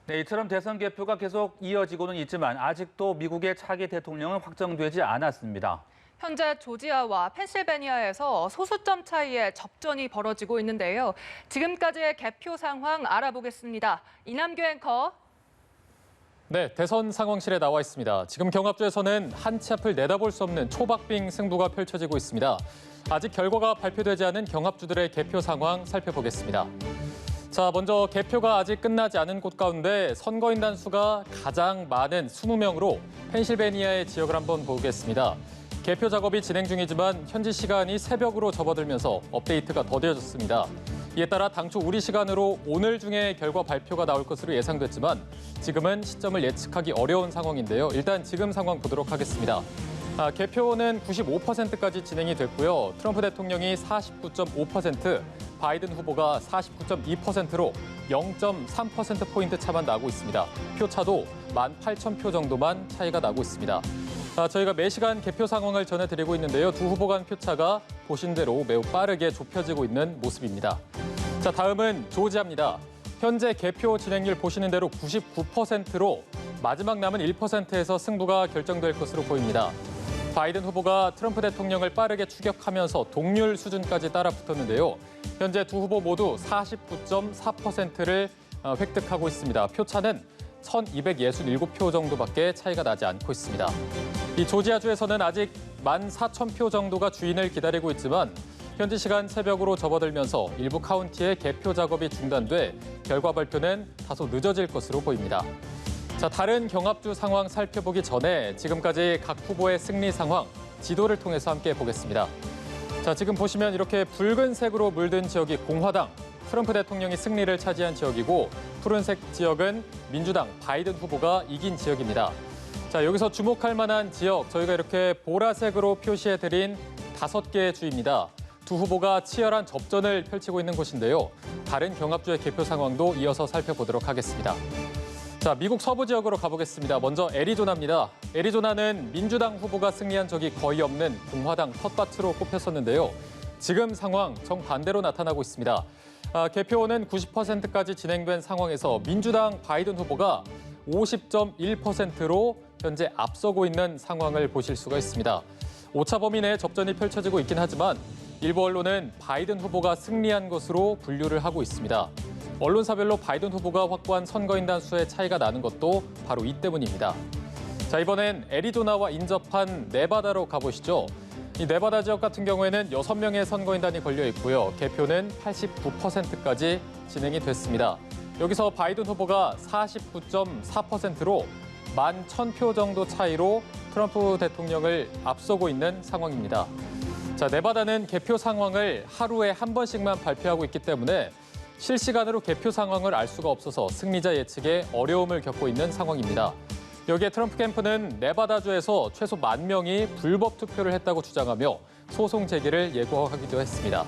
네, 이처럼 대선 개표가 계속 이어지고는 있지만 아직도 미국의 차기 대통령은 확정되지 않았습니다. 현재 조지아와 펜실베니아에서 소수점 차이의 접전이 벌어지고 있는데요. 지금까지의 개표 상황 알아보겠습니다. 이남규 앵커. 네, 대선 상황실에 나와 있습니다. 지금 경합주에서는 한 치 앞을 내다볼 수 없는 초박빙 승부가 펼쳐지고 있습니다. 아직 결과가 발표되지 않은 경합주들의 개표 상황 살펴보겠습니다. 자, 먼저 개표가 아직 끝나지 않은 곳 가운데 선거인단 수가 가장 많은 20명으로 펜실베니아의 지역을 한번 보겠습니다. 개표 작업이 진행 중이지만 현지 시간이 새벽으로 접어들면서 업데이트가 더뎌졌습니다. 이에 따라 당초 우리 시간으로 오늘 중에 결과 발표가 나올 것으로 예상됐지만 지금은 시점을 예측하기 어려운 상황인데요. 일단 지금 상황 보도록 하겠습니다. 개표는 95%까지 진행이 됐고요. 트럼프 대통령이 49.5%, 바이든 후보가 49.2%로 0.3%포인트 차만 나고 있습니다. 표차도 18,000표 정도만 차이가 나고 있습니다. 저희가 매시간 개표 상황을 전해드리고 있는데요. 두 후보 간 표차가 보신 대로 매우 빠르게 좁혀지고 있는 모습입니다. 자, 다음은 조지아입니다. 현재 개표 진행률 보시는 대로 99%로 마지막 남은 1%에서 승부가 결정될 것으로 보입니다. 바이든 후보가 트럼프 대통령을 빠르게 추격하면서 동률 수준까지 따라붙었는데요. 현재 두 후보 모두 49.4%를 획득하고 있습니다. 표차는 1,267표 정도밖에 차이가 나지 않고 있습니다. 이 조지아주에서는 아직 14,000표 정도가 주인을 기다리고 있지만 현지 시간 새벽으로 접어들면서 일부 카운티의 개표 작업이 중단돼 결과 발표는 다소 늦어질 것으로 보입니다. 자, 다른 경합주 상황 살펴보기 전에 지금까지 각 후보의 승리 상황 지도를 통해서 함께 보겠습니다. 자, 지금 보시면 이렇게 붉은색으로 물든 지역이 공화당, 트럼프 대통령이 승리를 차지한 지역이고 푸른색 지역은 민주당, 바이든 후보가 이긴 지역입니다. 자, 여기서 주목할 만한 지역, 저희가 이렇게 보라색으로 표시해드린 5개의 주입니다. 두 후보가 치열한 접전을 펼치고 있는 곳인데요. 다른 경합주의 개표 상황도 이어서 살펴보도록 하겠습니다. 자, 미국 서부 지역으로 가보겠습니다. 먼저 애리조나입니다. 애리조나는 민주당 후보가 승리한 적이 거의 없는 공화당 텃밭으로 꼽혔었는데요. 지금 상황 정반대로 나타나고 있습니다. 개표는 90%까지 진행된 상황에서 민주당 바이든 후보가 50.1%로 현재 앞서고 있는 상황을 보실 수가 있습니다. 오차 범위 내에 접전이 펼쳐지고 있긴 하지만 일부 언론은 바이든 후보가 승리한 것으로 분류를 하고 있습니다. 언론사별로 바이든 후보가 확보한 선거인단 수의 차이가 나는 것도 바로 이 때문입니다. 자, 이번엔 애리조나와 인접한 네바다로 가보시죠. 이 네바다 지역 같은 경우에는 6명의 선거인단이 걸려 있고요. 개표는 89%까지 진행이 됐습니다. 여기서 바이든 후보가 49.4%로 11,000표 정도 차이로 트럼프 대통령을 앞서고 있는 상황입니다. 자, 네바다는 개표 상황을 하루에 한 번씩만 발표하고 있기 때문에 실시간으로 개표 상황을 알 수가 없어서 승리자 예측에 어려움을 겪고 있는 상황입니다. 여기에 트럼프 캠프는 네바다주에서 최소 10,000명이 불법 투표를 했다고 주장하며 소송 제기를 예고하기도 했습니다.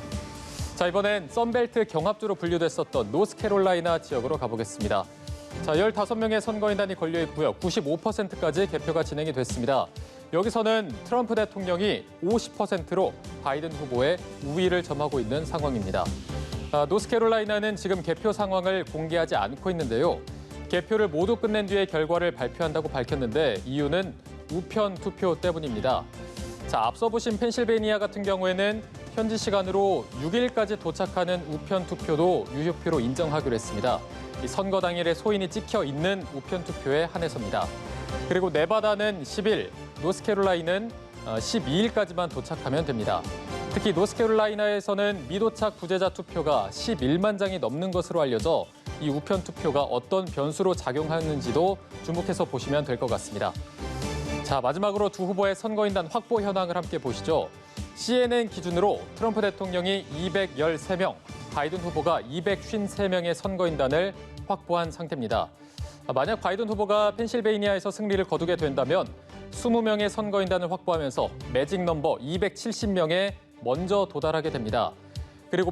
자, 이번엔 썬벨트 경합주로 분류됐었던 노스캐롤라이나 지역으로 가보겠습니다. 자, 15명의 선거인단이 걸려 있고요. 95%까지 개표가 진행이 됐습니다. 여기서는 트럼프 대통령이 50%로 바이든 후보의 우위를 점하고 있는 상황입니다. 노스캐롤라이나는 지금 개표 상황을 공개하지 않고 있는데요. 개표를 모두 끝낸 뒤에 결과를 발표한다고 밝혔는데 이유는 우편 투표 때문입니다. 자, 앞서 보신 펜실베니아 같은 경우에는 현지 시간으로 6일까지 도착하는 우편 투표도 유효표로 인정하기로 했습니다. 이 선거 당일에 소인이 찍혀 있는 우편 투표에 한해서입니다. 그리고 네바다는 10일, 노스캐롤라이나는 12일까지만 도착하면 됩니다. 특히 노스캐롤라이나에서는 미도착 부재자 투표가 11만 장이 넘는 것으로 알려져 이 우편 투표가 어떤 변수로 작용하는지도 주목해서 보시면 될 것 같습니다. 자, 마지막으로 두 후보의 선거인단 확보 현황을 함께 보시죠. CNN 기준으로 트럼프 대통령이 213명, 바이든 후보가 253명의 선거인단을 확보한 상태입니다. 만약 바이든 후보가 펜실베이니아에서 승리를 거두게 된다면 20명의 선거인단을 확보하면서 매직 넘버 270명에 먼저 도달하게 됩니다. 그리고